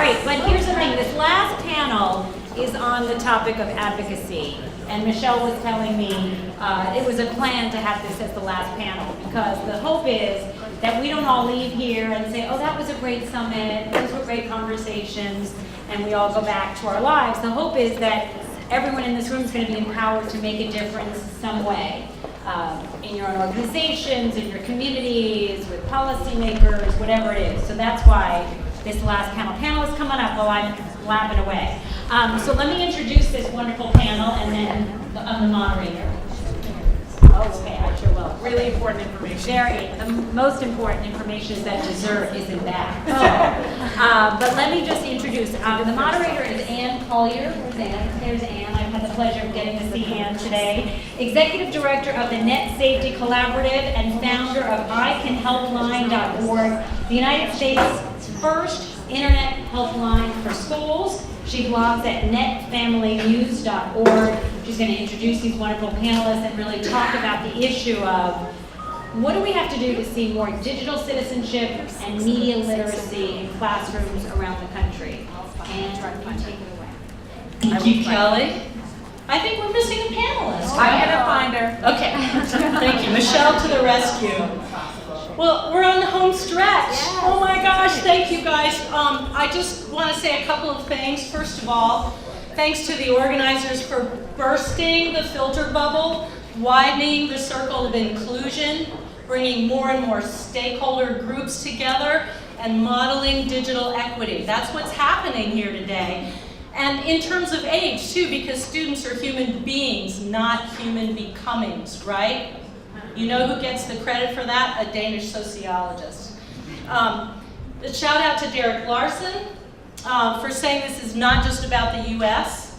right, but here's the thing. This last panel is on the topic of advocacy. And Michelle was telling me it was a plan to have this as the last panel because the hope is that we don't all leave here and say, oh, that was a great summit, those were great conversations, and we all go back to our lives. The hope is that everyone in this room is going to be empowered to make a difference some way in your own organizations, in your communities, with policymakers, whatever it is. So that's why this last panel. Panelists, come on up while I'm blabbing away. So let me introduce this wonderful panel and then the moderator. Okay, I sure will. Really important information. Very. The most important information is that dessert is in that. But let me just introduce. The moderator is Collier. Where's Ann? There's Ann. I've had the pleasure of getting to see Ann today. Executive Director of the Net Safety Collaborative and founder of iCanHelpline.org, the United States' first internet helpline for schools. She blogs at netfamilynews.org. She's going to introduce these wonderful panelists and really talk about the issue of what do we have to do to see more digital citizenship and media literacy in classrooms around the country. And you take it away. Thank you, Kelly. I think we're missing a panelist. I'm going to find her. Okay. Thank you. Michelle to the rescue. Well, we're on the home stretch. Yes. Oh my gosh, thank you guys. I just want to say a couple of things. First of all, thanks to the organizers for bursting the filter bubble, widening the circle of inclusion, bringing more and more stakeholder groups together, and modeling digital equity. That's what's happening here today. And in terms of age, too, because students are human beings, not human becomings, right? You know who gets the credit for that? A Danish sociologist. A shout out to Derek Larson for saying this is not just about the US.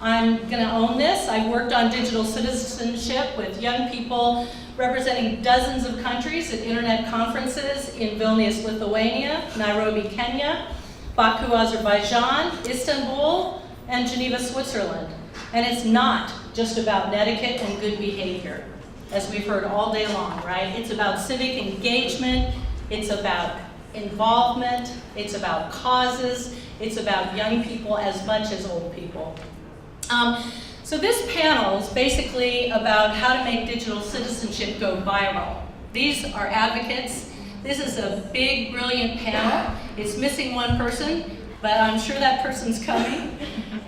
I'm going to own this. I worked on digital citizenship with young people representing dozens of countries at internet conferences in Vilnius, Lithuania, Nairobi, Kenya, Baku, Azerbaijan, Istanbul, and Geneva, Switzerland. And it's not just about netiquette and good behavior, as we've heard all day long, right? It's about civic engagement, it's about involvement, it's about causes, it's about young people as much as old people. So this panel is basically about how to make digital citizenship go viral. These are advocates. This is a big, brilliant panel. It's missing one person, but I'm sure that person's coming.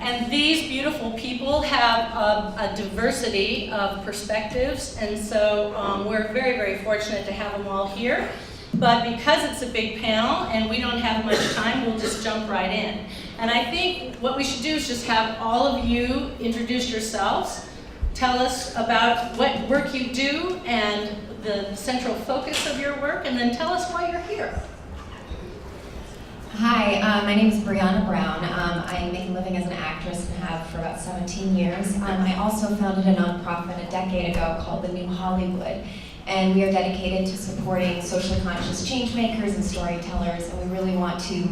And these beautiful people have a diversity of perspectives, and so we're very, very fortunate to have them all here. But because it's a big panel and we don't have much time, we'll just jump right in. And I think what we should do is just have all of you introduce yourselves, tell us about what work you do and the central focus of your work, and then tell us why you're here. Hi, my name is Brianna Brown. I make a living as an actress and have for about 17 years. I also founded a nonprofit a decade ago called The New Hollywood, and we are dedicated to supporting socially conscious change makers and storytellers, and we really want to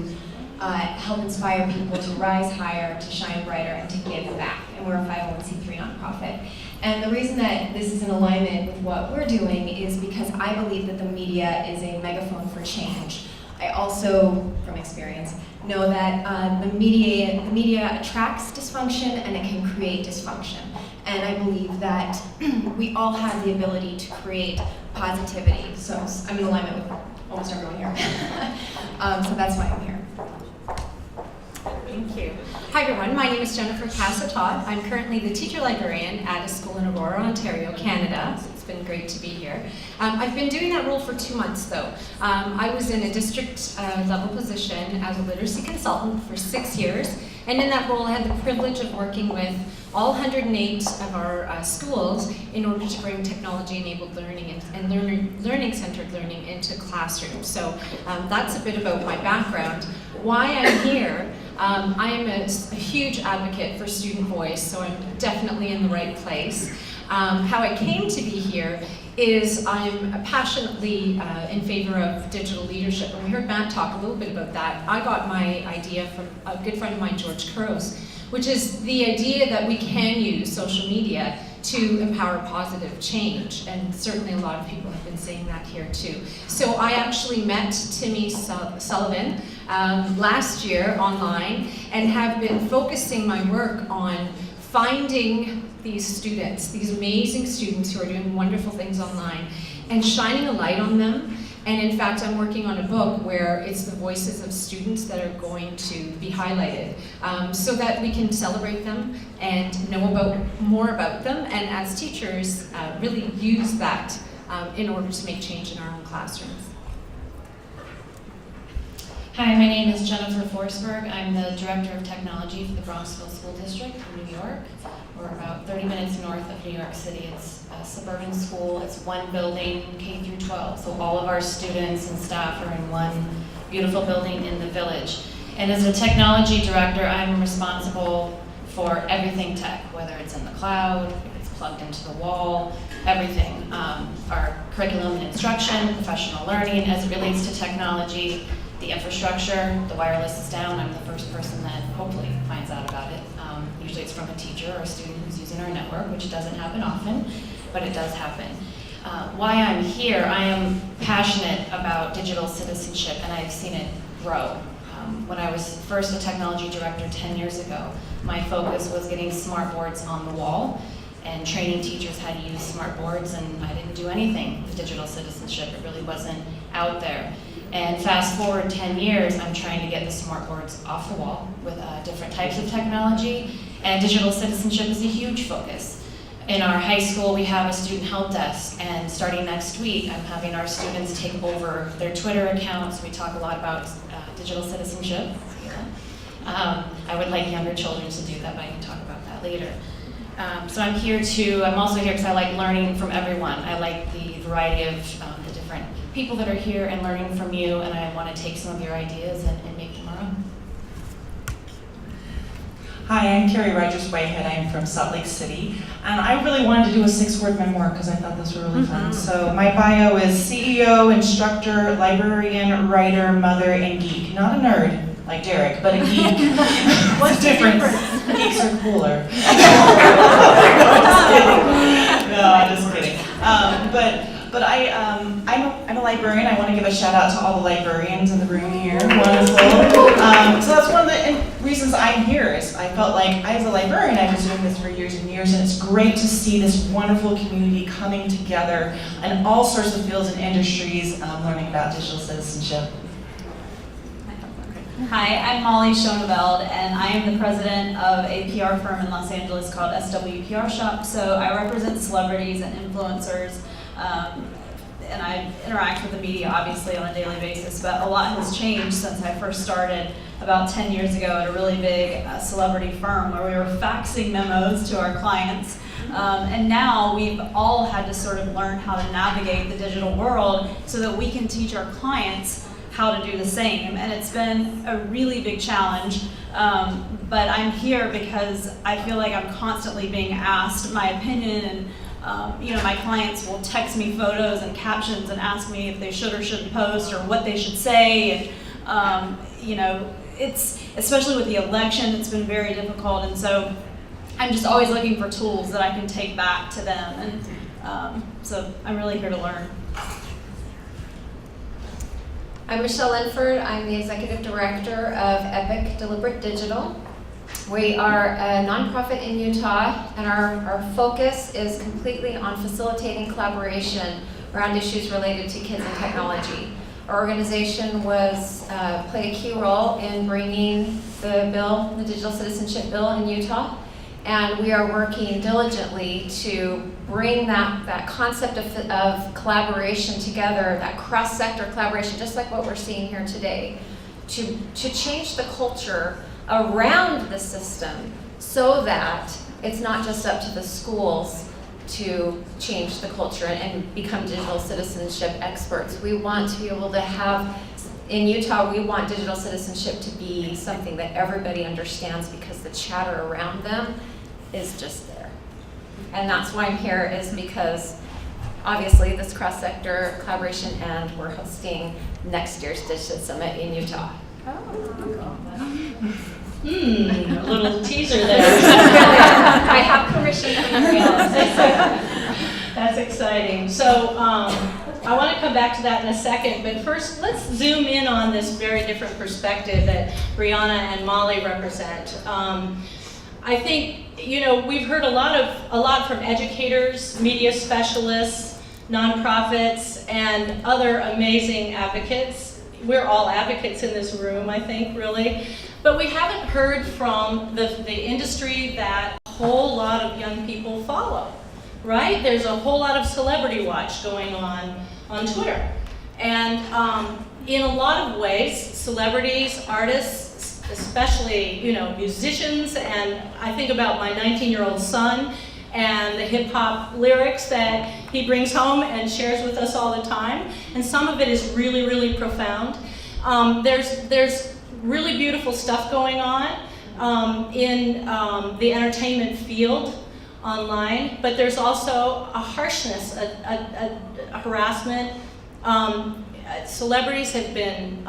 help inspire people to rise higher, to shine brighter, and to give back. And we're a 501c3 nonprofit. And the reason that this is in alignment with what we're doing is because I believe that the media is a megaphone for change. I also, from experience, know that the media attracts dysfunction and it can create dysfunction. And I believe that we all have the ability to create positivity. So I'm in alignment with almost everyone here. So that's why I'm here. Thank you. Hi everyone, my name is Jennifer Casa Todd. I'm currently the teacher librarian at a school in Aurora, Ontario, Canada. It's been great to be here. I've been doing that role for 2 months though. I was in a district level position as a literacy consultant for 6 years, and in that role I had the privilege of working with all 108 of our schools in order to bring technology-enabled learning and learning-centered learning into classrooms. So that's a bit about my background. Why I'm here, I am a huge advocate for student voice, so I'm definitely in the right place. How I came to be here is I'm passionately in favor of digital leadership, and we heard Matt talk a little bit about that. I got my idea from a good friend of mine, George Kuros, which is the idea that we can use social media to empower positive change, and certainly a lot of people have been saying that here too. So I actually met Timmy Sullivan last year online and have been focusing my work on finding these students, these amazing students who are doing wonderful things online, and shining a light on them. And in fact, I'm working on a book where it's the voices of students that are going to be highlighted, so that we can celebrate them and know more about them, and as teachers, really use that in order to make change in our own classrooms. Hi, my name is Jennifer Forsberg. I'm the Director of Technology for the Bronxville School District in New York. We're about 30 minutes north of New York City. It's a suburban school. It's one building, K through 12. So all of our students and staff are in one beautiful building in the village. And as a technology director, I'm responsible for everything tech, whether it's in the cloud, if it's plugged into the wall, everything. Our curriculum and instruction, professional learning as it relates to technology, the infrastructure, the wireless is down. I'm the first person that hopefully finds out about it. Usually it's from a teacher or a student who's using our network, which doesn't happen often, but it does happen. Why I'm here, I am passionate about digital citizenship, and I've seen it grow. When I was first a technology director 10 years ago, my focus was getting smart boards on the wall and training teachers how to use smart boards, and I didn't do anything with digital citizenship. It really wasn't out there. And fast forward 10 years, I'm trying to get the smart boards off the wall with different types of technology, and digital citizenship is a huge focus. In our high school, we have a student help desk, and starting next week, I'm having our students take over their Twitter accounts. We talk a lot about digital citizenship. I would like younger children to do that, but I can talk about that later. So I'm also here because I like learning from everyone. I like the variety of the different people that are here and learning from you, and I want to take some of your ideas and make them our own. Hi, I'm Carrie Whitehead. I'm from Salt Lake City, and I really wanted to do a 6-word memoir because I thought those were really fun. So my bio is CEO, instructor, librarian, writer, mother, and geek. Not a nerd like Derek, but a geek. What's the difference? Geeks are cooler. I'm just kidding. But I'm a librarian. I want to give a shout out to all the librarians in the room here. Wonderful. So that's one of the reasons I'm here. Is I felt like as a librarian, I was doing this for years and years, and it's great to see this wonderful community coming together in all sorts of fields and industries, learning about digital citizenship. Hi, I'm Molly Schoneveld, and I am the president of a PR firm in Los Angeles called SW PR Shop. So I represent celebrities and influencers, and I interact with the media obviously on a daily basis, but a lot has changed since I first started about 10 years ago at a really big celebrity firm where we were faxing memos to our clients. And now we've all had to sort of learn how to navigate the digital world so that we can teach our clients how to do the same. And it's been a really big challenge, but I'm here because I feel like I'm constantly being asked my opinion, and my clients will text me photos and captions and ask me if they should or shouldn't post or what they should say. And it's, especially with the election, it's been very difficult. And so I'm just always looking for tools that I can take back to them. And so I'm really here to learn. I'm Michelle Linford. I'm the Executive Director of Epic Deliberate Digital. We are a nonprofit in Utah, and our focus is completely on facilitating collaboration around issues related to kids and technology. Our organization played a key role in bringing the Digital Citizenship Bill in Utah, and we are working diligently to bring that concept of collaboration together, that cross-sector collaboration, just like what we're seeing here today, to change the culture around the system so that it's not just up to the schools to change the culture and become digital citizenship experts. We want to be able to have, in Utah, we want digital citizenship to be something that everybody understands because the chatter around them is just there. And that's why I'm here, is because obviously this cross-sector collaboration, and we're hosting next year's DigCit Summit in Utah. A little teaser there. I have permission from everyone else. That's exciting. So I want to come back back to that in a second, but first let's zoom in on this very different perspective that Brianna and Molly represent. I think, you know, we've heard a lot from educators, media specialists, nonprofits, and other amazing advocates. We're all advocates in this room, I think, really. But we haven't heard from the industry that a whole lot of young people follow, right? There's a whole lot of celebrity watch going on Twitter. And in a lot of ways, celebrities, artists, especially, you know, musicians, and I think about my 19-year-old son and the hip-hop lyrics that he brings home and shares with us all the time. And some of it is really, really profound. There's really beautiful stuff going on in the entertainment field online, but there's also a harshness, a harassment. Celebrities have been,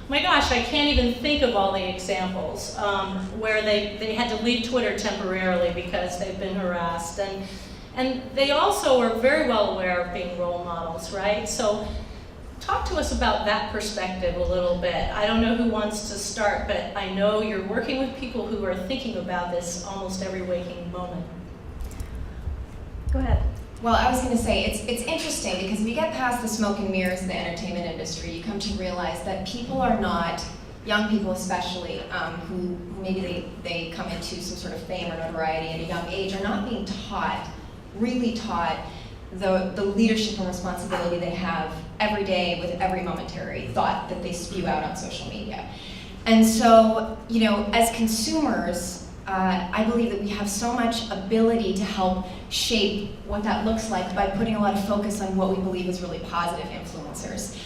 my gosh, I can't even think of all the examples where they had to leave Twitter temporarily because they've been harassed. And they also are very well aware of being role models, right? So talk to us about that perspective a little bit. I don't know who wants to start, but I know you're working with people who are thinking about this almost every waking moment. Go ahead. Well, I was going to say, it's interesting because if you get past the smoke and mirrors of the entertainment industry, you come to realize that people are not, young people especially, who maybe they come into some sort of fame or notoriety at a young age, are not being taught, really taught, the leadership and responsibility they have every day with every momentary thought that they spew out on social media. And so, you know, as consumers, I believe that we have so much ability to help shape what that looks like by putting a lot of focus on what we believe is really positive influencers.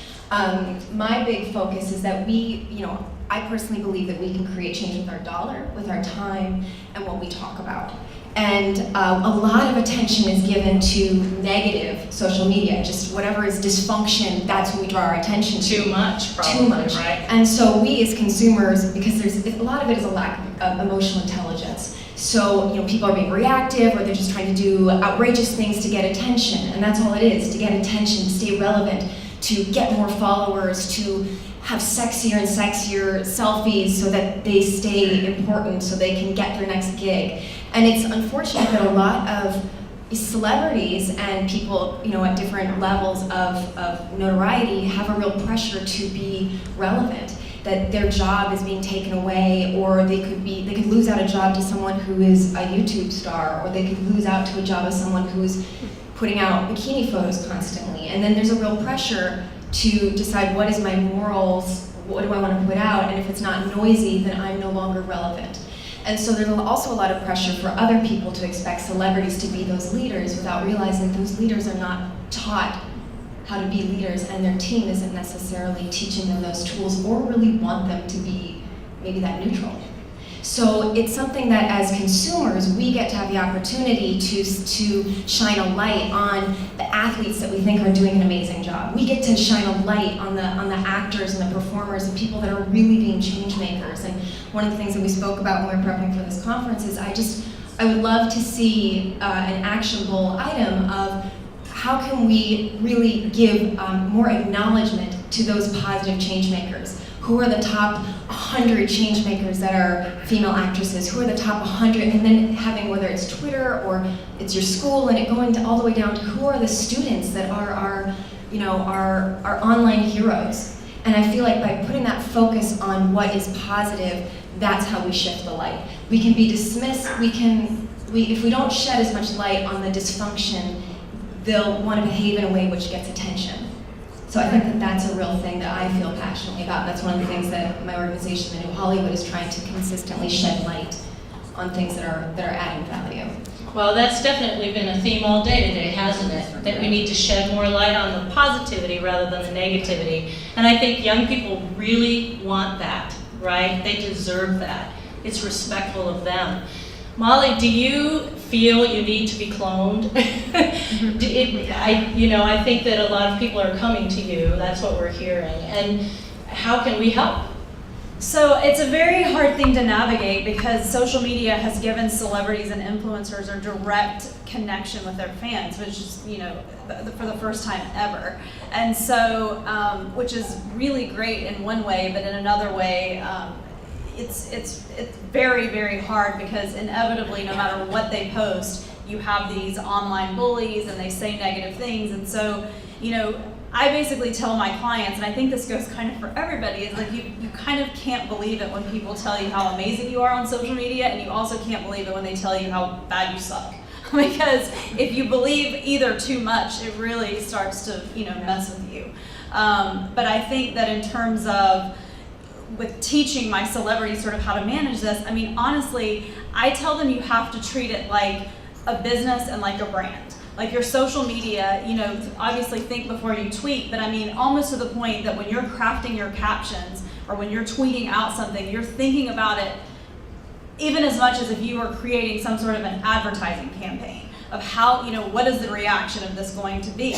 My big focus is that we, you know, I personally believe that we can create change with our dollar, with our time, and what we talk about. And a lot of attention is given to negative social media, just whatever is dysfunction, that's what we draw our attention to. Too much, probably, Too much. right? And so we as consumers, because a lot of it is a lack of emotional intelligence. So, you know, people are being reactive, or they're just trying to do outrageous things to get attention, and that's all it is, to get attention, to stay relevant, to get more followers, to have sexier and sexier selfies so that they stay important, so they can get their next gig. And it's unfortunate that a lot of celebrities and people, you know, at different levels of notoriety have a real pressure to be relevant, that their job is being taken away, or they could lose out a job to someone who is a YouTube star, or they could lose out to a job of someone who's putting out bikini photos constantly. And then there's a real pressure to decide what is my morals, what do I want to put out, and if it's not noisy, then I'm no longer relevant. And so there's also a lot of pressure for other people to expect celebrities to be those leaders without realizing those leaders are not taught how to be leaders, and their team isn't necessarily teaching them those tools or really want them to be maybe that neutral. So it's something that as consumers, we get to have the opportunity to shine a light on the athletes that we think are doing an amazing job. We get to shine a light on the actors and the performers and people that are really being change makers. And one of the things that we spoke about when we were prepping for this conference is I would love to see an actionable item of how can we really give more acknowledgement to those positive change makers. Who are the top 100 change makers that are female actresses? Who are the top 100? And then having, whether it's Twitter or it's your school, and it going to all the way down to who are the students that are our online heroes. And I feel like by putting that focus on what is positive, that's how we shift the light. We can be dismissed. If we don't shed as much light on the dysfunction, they'll want to behave in a way which gets attention. So I think that that's a real thing that I feel passionately about. That's one of the things that my organization, the New Hollywood, is trying to consistently shed light on things that are adding value. Well, that's definitely been a theme all day today, hasn't it? That we need to shed more light on the positivity rather than the negativity. And I think young people really want that, right? They deserve that. It's respectful of them. Molly, do you feel you need to be cloned? I think that a lot of people are coming to you. That's what we're hearing. And how can we help? So it's a very hard thing to navigate because social media has given celebrities and influencers a direct connection with their fans, which is, you know, for the first time ever. And so, which is really great in one way, but in another way, it's very, very hard because inevitably, no matter what they post, you have these online bullies and they say negative things. And so, you know, I basically tell my clients, and I think this goes kind of for everybody, is like you kind of can't believe it when people tell you how amazing you are on social media, and you also can't believe it when they tell you how bad you suck. Because if you believe either too much, it really starts to, you know, mess with you. But I think that in terms of with teaching my celebrities sort of how to manage this, I mean, honestly, I tell them you have to treat it like a business and like a brand. Like your social media, you know, obviously think before you tweet, but I mean, almost to the point that when you're crafting your captions or when you're tweeting out something, you're thinking about it even as much as if you were creating some sort of an advertising campaign of how, you know, what is the reaction of this going to be?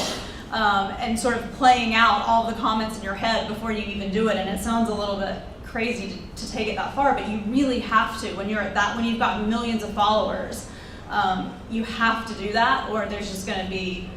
And sort of playing out all the comments in your head before you even do it. And it sounds a little bit crazy to take it that far, but you really have to when you're at that, when you've got millions of followers. You have to do that, or there's just going to be,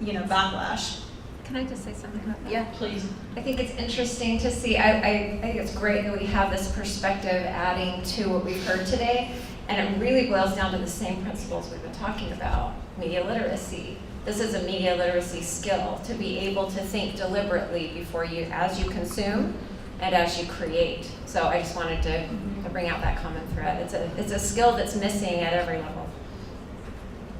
you know, backlash. Can I just say something about that? Yeah, please. I think it's interesting to see. I think it's great that we have this perspective adding to what we've heard today, and it really boils down to the same principles we've been talking about: media literacy. This is a media literacy skill, to be able to think deliberately before you, as you consume and as you create. So I just wanted to bring out that common thread. It's a skill that's missing at every level.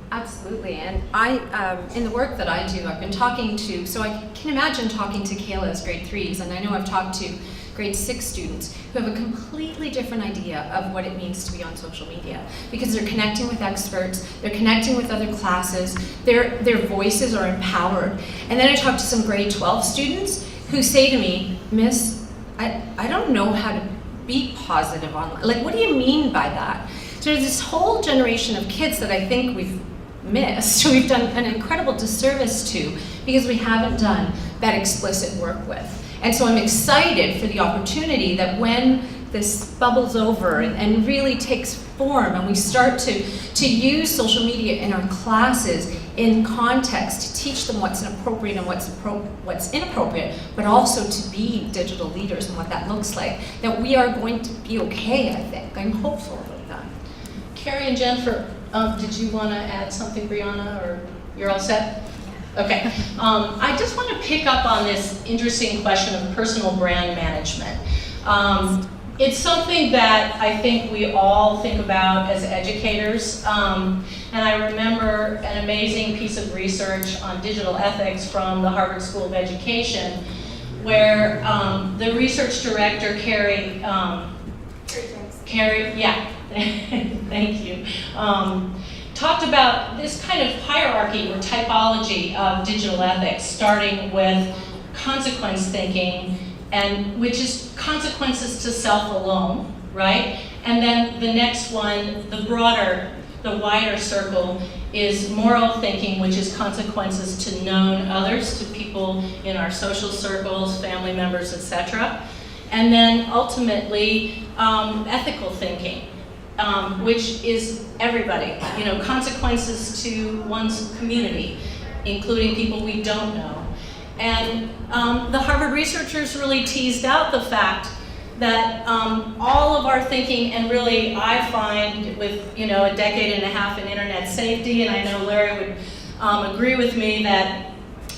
Absolutely, and I, in the work that I do, I've been talking to, so I can imagine talking to Kayla's grade 3s, and I know I've talked to grade 6 students who have a completely different idea of what it means to be on social media, because they're connecting with experts, they're connecting with other classes, their voices are empowered. And then I talked to some grade 12 students who say to me, Miss, I don't know how to be positive online. Like, what do you mean by that? So there's this whole generation of kids that I think we've missed, we've done an incredible disservice to, because we haven't done that explicit work with. And so I'm excited for the opportunity that when this bubbles over and really takes form and we start to use social media in our classes in context to teach them what's appropriate and what's inappropriate, but also to be digital leaders and what that looks like, that we are going to be okay, I think. I'm hopeful about that. Carrie and Jennifer, did you want to add something, Brianna, or you're all set? Okay. I just want to pick up on this interesting question of personal brand management. It's something that I think we all think about as educators. And I remember an amazing piece of research on digital ethics from the Harvard School of Education, where the research director, Carrie, yeah, thank you, talked about this kind of hierarchy or typology of digital ethics, starting with consequence thinking, and which is consequences to self alone, right? And then the next one, the wider circle, is moral thinking, which is consequences to known others, to people in our social circles, family members, etc. And then ultimately, ethical thinking, which is everybody, you know, consequences to one's community, including people we don't know. And the Harvard researchers really teased out the fact that all of our thinking, and really I find with, you know, a decade and a half in internet safety, and I know Larry would agree with me, that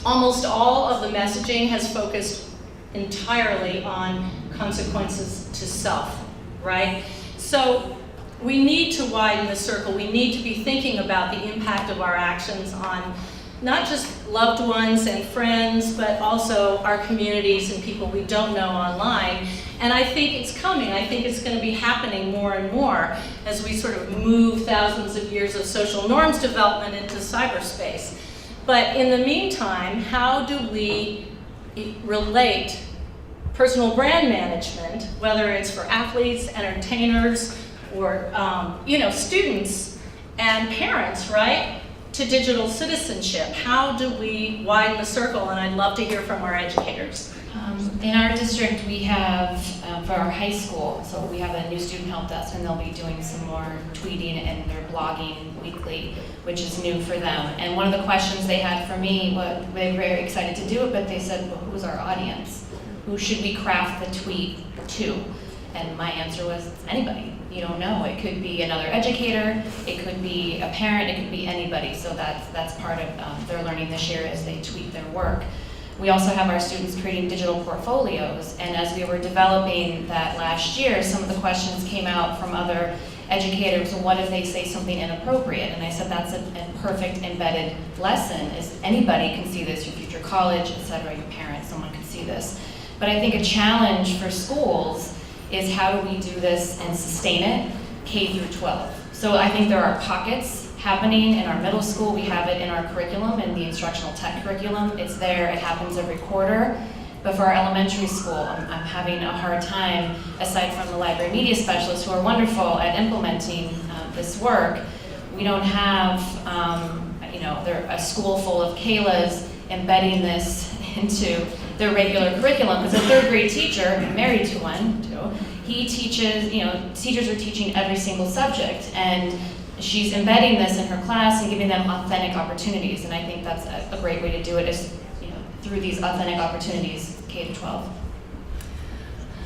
almost all of the messaging has focused entirely on consequences to self, right? So we need to widen the circle. We need to be thinking about the impact of our actions on not just loved ones and friends, but also our communities and people we don't know online. And I think it's coming. I think it's going to be happening more and more as we sort of move thousands of years of social norms development into cyberspace. But in the meantime, how do we relate personal brand management, whether it's for athletes, entertainers, or you know, students and parents, right, to digital citizenship? How do we widen the circle? And I'd love to hear from our educators. In our district, we have, for our high school, so we have a new student help desk, and they'll be doing some more tweeting and they're blogging weekly, which is new for them. And one of the questions they had for me, they were very excited to do it, but they said, well, who's our audience? Who should we craft the tweet to? And my answer was, anybody. You don't know. It could be another educator, it could be a parent, it could be anybody. So that's part of their learning this year as they tweet their work. We also have our students creating digital portfolios, and as we were developing that last year, some of the questions came out from other educators. What if they say something inappropriate? And I said that's a perfect embedded lesson, is anybody can see this, your future college, etc., your parents, someone can see this. But I think a challenge for schools is how do we do this and sustain it K through 12. So I think there are pockets happening in our middle school. We have it in our curriculum, in the instructional tech curriculum. It's there, it happens every quarter. But for our elementary school, I'm having a hard time, aside from the library media specialists who are wonderful at implementing this work, we don't have, they're a school full of Kaylas embedding this into their regular curriculum, because a third grade teacher, I'm married to one too, he teaches, teachers are teaching every single subject, and she's embedding this in her class and giving them authentic opportunities, and I think that's a great way to do it, is through these authentic opportunities, K to 12.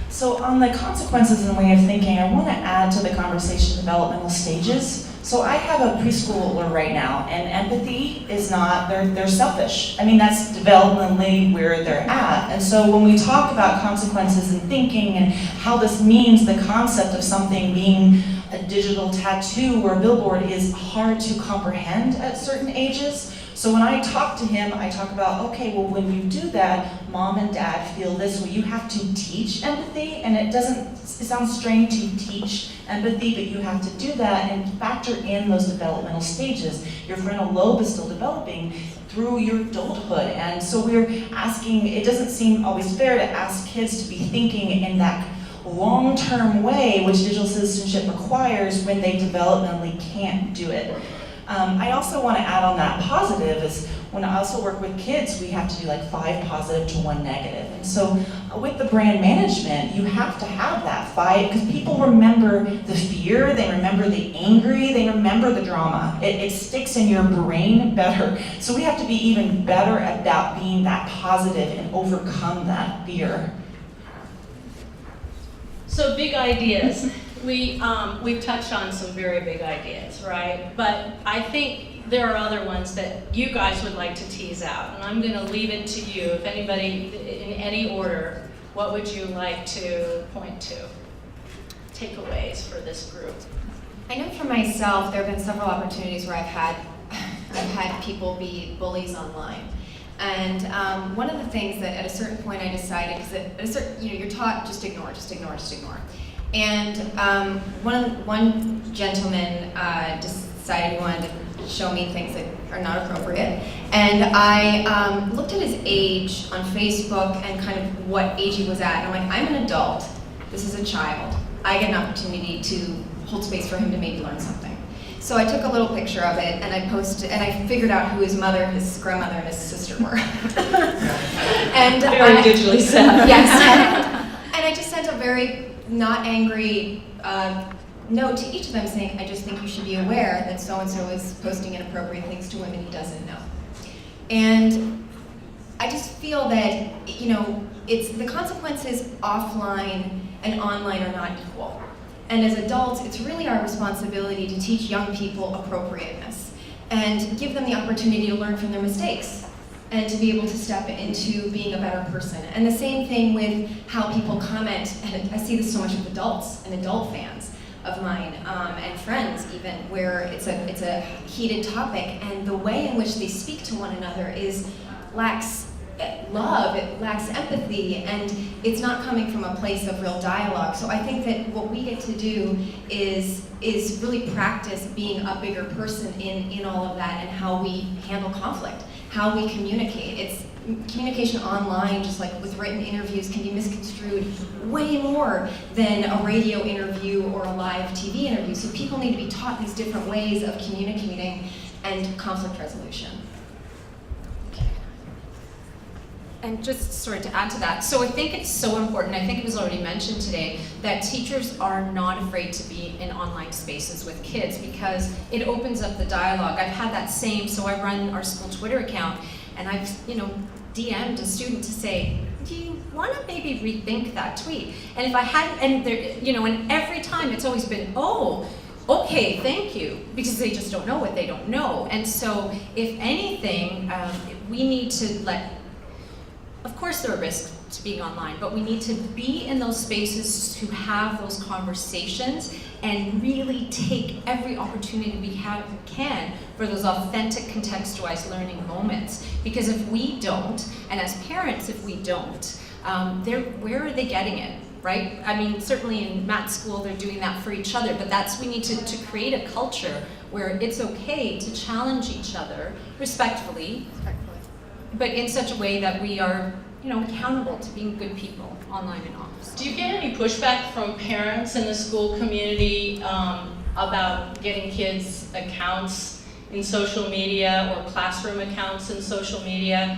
So on the consequences and way of thinking, I want to add to the conversation developmental stages. So I have a preschooler right now, and empathy is not, they're selfish. I mean, that's developmentally where they're at. And so when we talk about consequences and thinking and how this means the concept of something being a digital tattoo or a billboard is hard to comprehend at certain ages. So when I talk to him, I talk about, okay, well, when you do that, mom and dad feel this way. You have to teach empathy, and it sounds strange to teach empathy, but you have to do that and factor in those developmental stages. Your frontal lobe is still developing through your adulthood. And so we're asking, it doesn't seem always fair to ask kids to be thinking in that long-term way, which digital citizenship requires when they developmentally can't do it. I also want to add on that positive is when I also work with kids, we have to do like 5 positive to 1 negative. And so with the brand management, you have to have that 5, because people remember the fear, they remember the angry, they remember the drama. It sticks in your brain better. So we have to be even better about being that positive and overcome that fear. So big ideas. We've touched on some very big ideas, right? But I think there are other ones that you guys would like to tease out, and I'm going to leave it to you. If anybody, in any order, what would you like to point to? Takeaways for this group. I know for myself, there have been several opportunities where I've had people be bullies online. And one of the things that at a certain point I decided, because you're taught just ignore. And one gentleman decided he wanted to show me things that are not appropriate. And I looked at his age on Facebook and kind of what age he was at. And I'm like, I'm an adult. This is a child. I get an opportunity to hold space for him to maybe learn something. So I took a little picture of it and I posted, and I figured out who his mother, his grandmother, and his sister were. And very digitally savvy. Yes. And I just sent a very not angry note to each of them saying, I just think you should be aware that so-and-so is posting inappropriate things to women he doesn't know. And I just feel that, it's the consequences offline and online are not equal. And as adults, it's really our responsibility to teach young people appropriateness and give them the opportunity to learn from their mistakes and to be able to step into being a better person. And the same thing with how people comment, and I see this so much with adults and adult fans of mine and friends even, where it's a heated topic, and the way in which they speak to one another lacks love, it lacks empathy, and it's not coming from a place of real dialogue. So I think that what we get to do is really practice being a bigger person in all of that, and how we handle conflict, how we communicate. It's communication online, just like with written interviews, can be misconstrued way more than a radio interview or a live TV interview. So people need to be taught these different ways of communicating and conflict resolution. And just sort of to add to that, so I think it's so important, I think it was already mentioned today, that teachers are not afraid to be in online spaces with kids because it opens up the dialogue. I've had that same, so I run our school Twitter account, and I've, DM'd a student to say, do you want to maybe rethink that tweet? And if I hadn't, and there, and every time it's always been, oh, okay, thank you, because they just don't know what they don't know. And so, if anything, we need to of course there are risks to being online, but we need to be in those spaces to have those conversations and really take every opportunity we can for those authentic contextualized learning moments. Because if we don't, and as parents if we don't, where are they getting it? Right? I mean, certainly in Matt's school, they're doing that for each other, but we need to create a culture where it's okay to challenge each other respectfully, but in such a way that we are, accountable to being good people online and off. Do you get any pushback from parents in the school community about getting kids accounts in social media or classroom accounts in social media?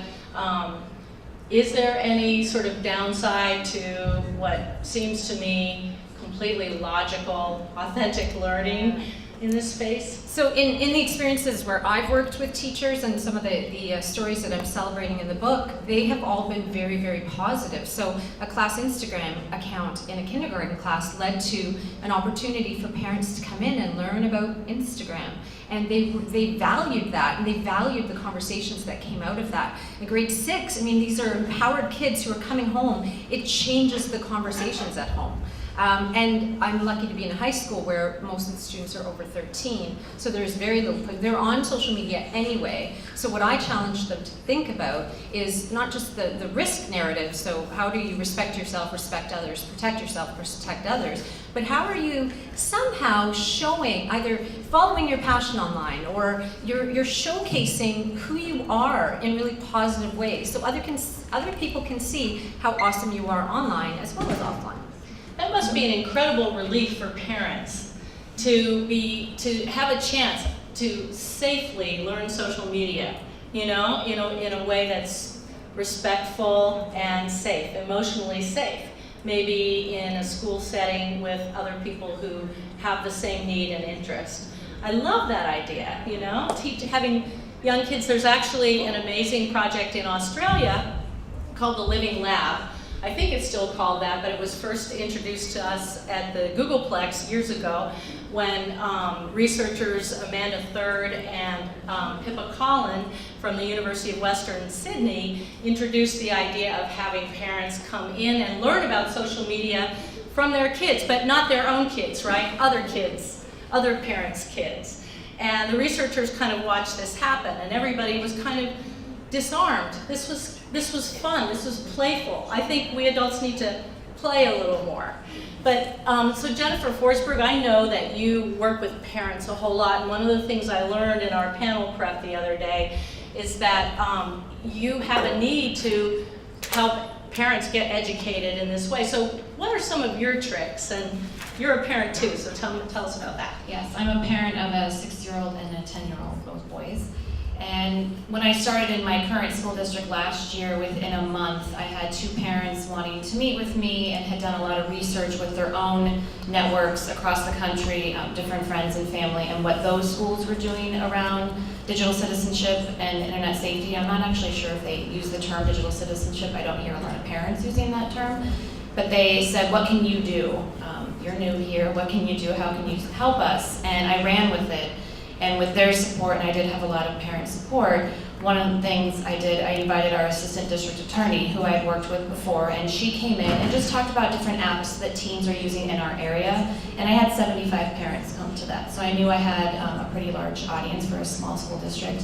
Is there any sort of downside to what seems to me completely logical, authentic learning in this space? So in the experiences where I've worked with teachers and some of the stories that I'm celebrating in the book, they have all been very, very positive. So a class Instagram account in a kindergarten class led to an opportunity for parents to come in and learn about Instagram. And they valued that, and they valued the conversations that came out of that. In grade 6, these are empowered kids who are coming home. It changes the conversations at home. And I'm lucky to be in a high school where most of the students are over 13, so there's very little, they're on social media anyway. So what I challenge them to think about is not just the risk narrative, so how do you respect yourself, respect others, protect yourself, protect others, but how are you somehow showing, either following your passion online, or you're showcasing who you are in really positive ways, so other people can see how awesome you are online as well as offline. That must be an incredible relief for parents to have a chance to safely learn social media, in a way that's respectful and safe, emotionally safe. Maybe in a school setting with other people who have the same need and interest. I love that idea, having young kids. There's actually an amazing project in Australia called the Living Lab. I think it's still called that, but it was first introduced to us at the Googleplex years ago when researchers Amanda Third and Pippa Collin from the University of Western Sydney introduced the idea of having parents come in and learn about social media from their kids, but not their own kids, right? Other kids, other parents' kids. And the researchers kind of watched this happen, and everybody was kind of disarmed. This was fun, this was playful. I think we adults need to play a little more. But, so Jennifer Forsberg, I know that you work with parents a whole lot, and one of the things I learned in our panel prep the other day is that you have a need to help parents get educated in this way. So what are some of your tricks? And you're a parent too, so tell us about that. Yes, I'm a parent of a 6-year-old and a 10-year-old, both boys. And when I started in my current school district last year, within a month, I had 2 parents wanting to meet with me and had done a lot of research with their own networks across the country, different friends and family, and what those schools were doing around digital citizenship and internet safety. I'm not actually sure if they use the term digital citizenship. I don't hear a lot of parents using that term. But they said, what can you do? You're new here, what can you do? How can you help us? And I ran with it. And with their support, and I did have a lot of parent support, one of the things I did, I invited our assistant district attorney, who I had worked with before, and she came in and just talked about different apps that teens are using in our area, and I had 75 parents come to that. So I knew I had a pretty large audience for a small school district.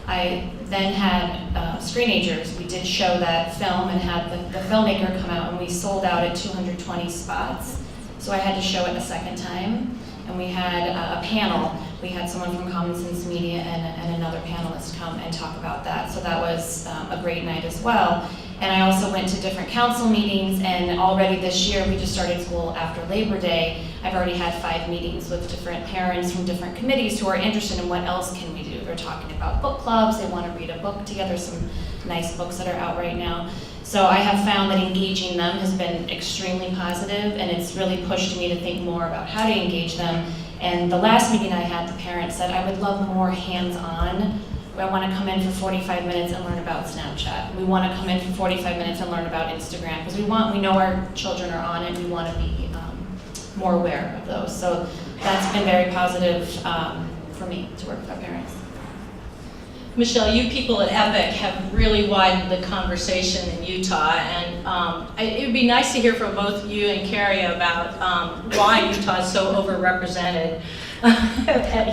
I then had screenagers. We did show that film and had the filmmaker come out, and we sold out at 220 spots. So I had to show it a second time. And we had a panel. We had someone from Common Sense Media and another panelist come and talk about that. So that was a great night as well. And I also went to different council meetings, and already this year, we just started school after Labor Day. I've already had 5 meetings with different parents from different committees who are interested in what else can we do. They're talking about book clubs, they want to read a book together, some nice books that are out right now. So I have found that engaging them has been extremely positive, and it's really pushed me to think more about how to engage them. And the last meeting I had, the parents said, I would love more hands-on. I want to come in for 45 minutes and learn about Snapchat. We want to come in for 45 minutes and learn about Instagram, because we know our children are on it, we want to be more aware of those. So that's been very positive for me to work with our parents. Michelle, you people at EPIC have really widened the conversation in Utah, and it would be nice to hear from both you and Carrie about why Utah is so overrepresented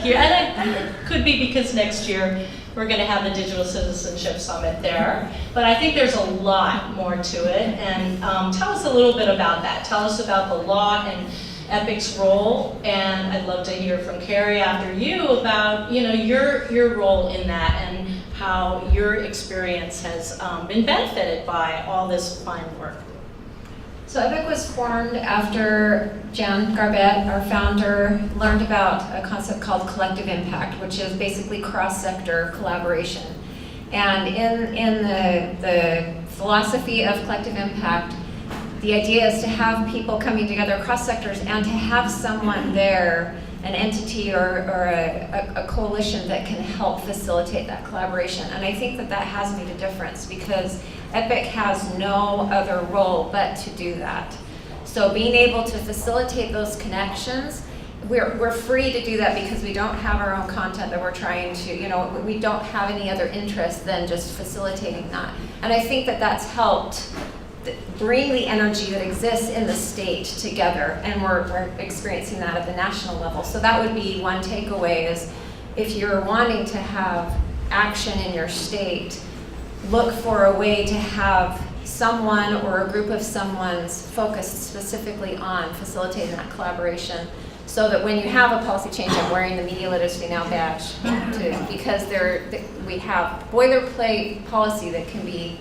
here. And it could be because next year we're going to have the Digital Citizenship Summit there, but I think there's a lot more to it. And tell us a little bit about that. Tell us about the law and EPIC's role, and I'd love to hear from Carrie after you about your role in that and how your experience has been benefited by all this fine work. So EPIC was formed after Jan Garbett, our founder, learned about a concept called collective impact, which is basically cross-sector collaboration. And in the philosophy of collective impact, the idea is to have people coming together across sectors and to have someone there, an entity or a coalition that can help facilitate that collaboration. And I think that has made a difference, because EPIC has no other role but to do that. So being able to facilitate those connections, we're free to do that because we don't have our own content that we're trying to, we don't have any other interest than just facilitating that. And I think that that's helped bring the energy that exists in the state together, and we're experiencing that at the national level. So that would be one takeaway, is if you're wanting to have action in your state, look for a way to have someone or a group of someone's focused specifically on facilitating that collaboration, so that when you have a policy change, I'm wearing the Media Literacy Now badge too, because we have boilerplate policy that can be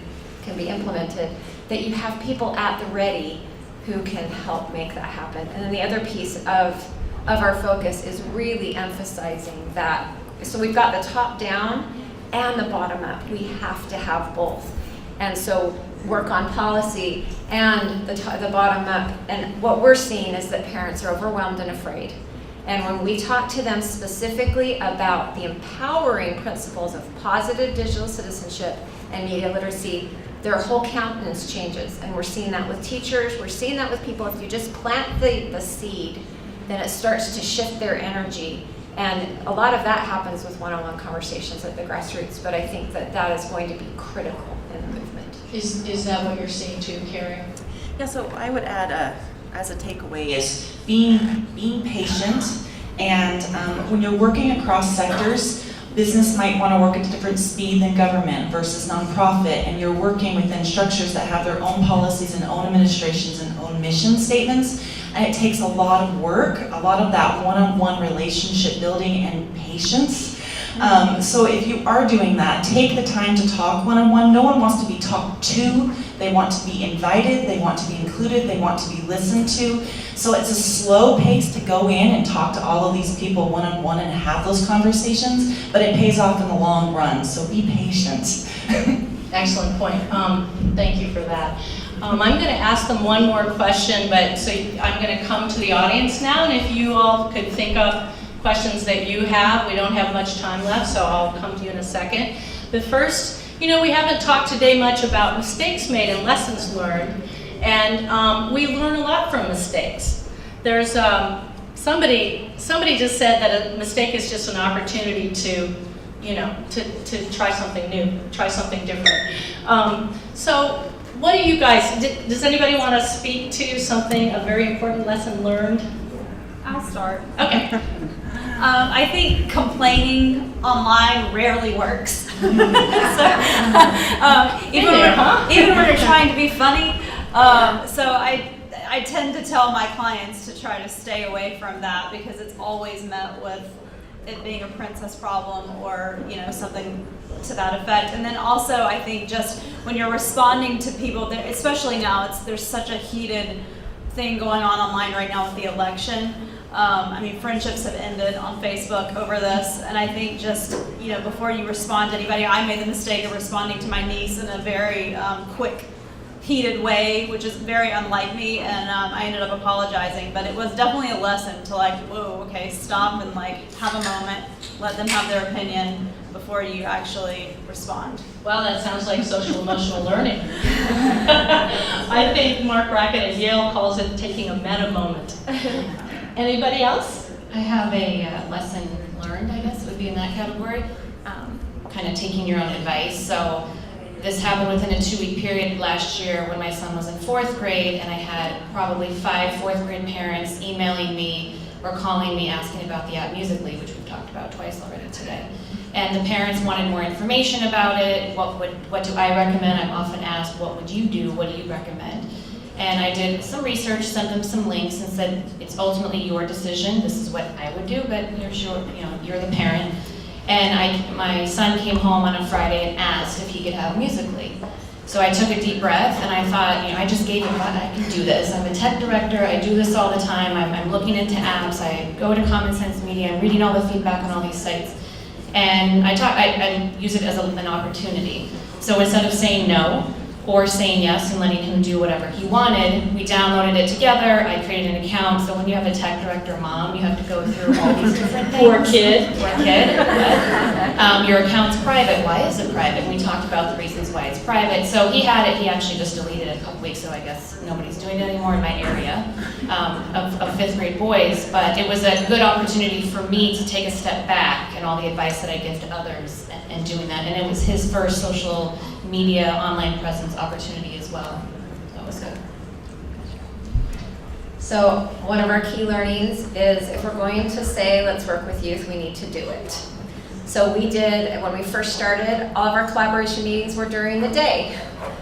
implemented, that you have people at the ready who can help make that happen. And then the other piece of our focus is really emphasizing that. So we've got the top down and the bottom up. We have to have both. And so work on policy and the bottom up. And what we're seeing is that parents are overwhelmed and afraid. And when we talk to them specifically about the empowering principles of positive digital citizenship and media literacy, their whole countenance changes. And we're seeing that with teachers, we're seeing that with people. If you just plant the seed, then it starts to shift their energy. And a lot of that happens with one-on-one conversations at the grassroots, but I think that is going to be critical in the movement. Is that what you're seeing too, Carrie? Yeah, so I would add as a takeaway is being patient, and when you're working across sectors, business might want to work at a different speed than government versus nonprofit, and you're working within structures that have their own policies and own administrations and own mission statements, and it takes a lot of work, a lot of that one-on-one relationship building and patience. So if you are doing that, take the time to talk one-on-one. No one wants to be talked to. They want to be invited, they want to be included, they want to be listened to. So it's a slow pace to go in and talk to all of these people one-on-one and have those conversations, but it pays off in the long run, so be patient. Excellent point. Thank you for that. I'm going to ask them one more question, but so I'm going to come to the audience now, and if you all could think of questions that you have. We don't have much time left, so I'll come to you in a second. But first, we haven't talked today much about mistakes made and lessons learned, and we learn a lot from mistakes. There's somebody just said that a mistake is just an opportunity to try something new, try something different. So what do you guys, does anybody want to speak to something, a very important lesson learned? I'll start. Okay. I think complaining online rarely works. Even when you're trying to be funny. So I tend to tell my clients to try to stay away from that, because it's always met with, it being a princess problem or, you know, something to that effect. And then also, I think just when you're responding to people, especially now, there's such a heated thing going on online right now with the election. I mean, friendships have ended on Facebook over this, and I think just, you know, before you respond to anybody, I made the mistake of responding to my niece in a very quick, heated way, which is very unlike me, and I ended up apologizing, but it was definitely a lesson to like, whoa, okay, stop and like have a moment, let them have their opinion before you actually respond. Well, that sounds like social emotional learning. I think Mark Brackett at Yale calls it taking a meta moment. Anybody else? I have a lesson learned, I guess would be in that category, kind of taking your own advice. So this happened within a 2-week period last year when my son was in 4th grade, and I had probably 5 4th grade parents emailing me or calling me asking about the app Musical.ly, which we've talked about twice already today. And the parents wanted more information about it. What do I recommend? I'm often asked, what would you do? What do you recommend? And I did some research, sent them some links, and said, it's ultimately your decision. This is what I would do, but you're sure, you know, you're the parent. And my son came home on a Friday and asked if he could have Musical.ly. So I took a deep breath and I thought, you know, I just gave him, I can do this. I'm a tech director, I do this all the time. I'm looking into apps, I go to Common Sense Media, I'm reading all the feedback on all these sites. And I use it as an opportunity. So instead of saying no, or saying yes and letting him do whatever he wanted, we downloaded it together, I created an account. So when you have a tech director mom, you have to go through all these different things. Poor kid. Your account's private. Why is it private? We talked about the reasons why it's private. So he had it, he actually just deleted it a couple weeks ago. I guess nobody's doing it anymore in my area of 5th grade boys. But it was a good opportunity for me to take a step back and all the advice that I give to others and doing that. And it was his first social media online presence opportunity as well. That was good. So one of our key learnings is if we're going to say, let's work with youth, we need to do it. So we did, when we first started, all of our collaboration meetings were during the day,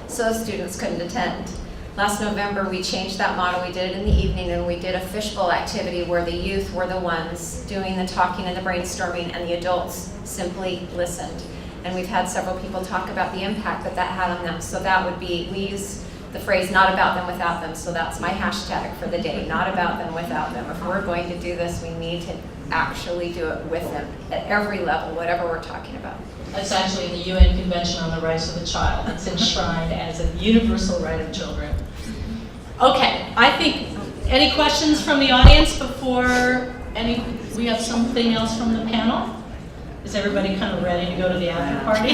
so students couldn't attend. Last November, we changed that model. We did it in the evening, and we did a fishbowl activity where the youth were the ones doing the talking and the brainstorming, and the adults simply listened. And we've had several people talk about the impact that that had on them. So that would be, we use the phrase, not about them, without them. So that's my hashtag for the day, not about them, without them. If we're going to do this, we need to actually do it with them at every level, whatever we're talking about. That's actually the UN Convention on the Rights of the Child. It's enshrined as a universal right of children. Okay, I think, any questions from the audience before we have something else from the panel? Is everybody kind of ready to go to the after party?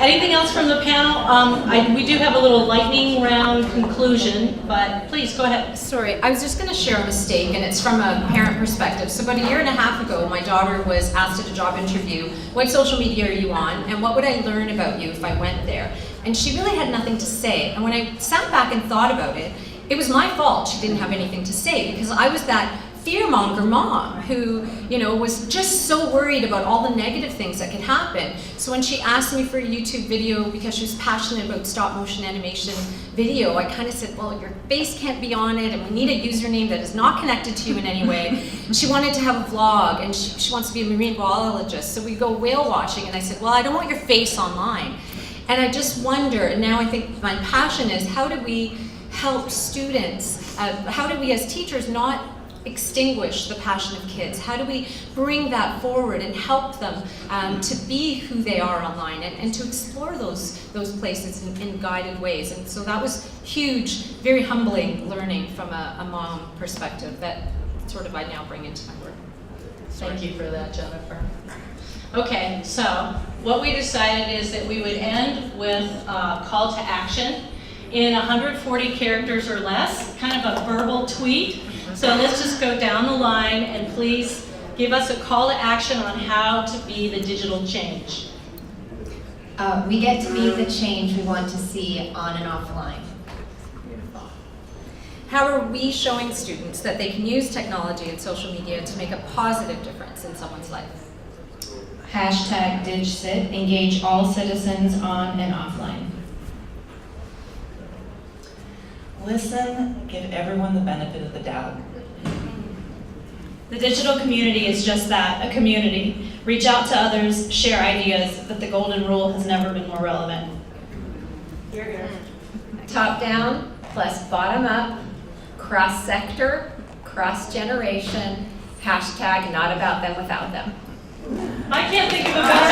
Anything else from the panel? We do have a little lightning round conclusion, but please go ahead. Sorry, I was just going to share a mistake, and it's from a parent perspective. So about 1.5 years ago, my daughter was asked at a job interview, what social media are you on, and what would I learn about you if I went there? And she really had nothing to say. And when I sat back and thought about it, it was my fault she didn't have anything to say, because I was that fearmonger mom who, you know, was just so worried about all the negative things that could happen. So when she asked me for a YouTube video because she was passionate about stop motion animation video, I kind of said, well, your face can't be on it, and we need a username that is not connected to you in any way. She wanted to have a vlog, and she wants to be a marine biologist. So we go whale watching, and I said, well, I don't want your face online. And I just wonder, and now I think my passion is, how do we help students, how do we as teachers not extinguish the passion of kids? How do we bring that forward and help them to be who they are online and to explore those places in guided ways? And so that was huge, very humbling learning from a mom perspective that sort of I now bring into my work. Thank you for that, Jennifer. Okay, so what we decided is that we would end with a call to action in 140 characters or less, kind of a verbal tweet. So let's just go down the line, and please give us a call to action on how to be the digital change. We get to be the change we want to see on and offline. How are we showing students that they can use technology and social media to make a positive difference in someone's life? Hashtag DigCit, engage all citizens on and offline. Listen, give everyone the benefit of the doubt. The digital community is just that, a community. Reach out to others, share ideas, but the golden rule has never been more relevant. Top down plus bottom up, cross sector, cross generation, hashtag not about them without them. I can't think of a better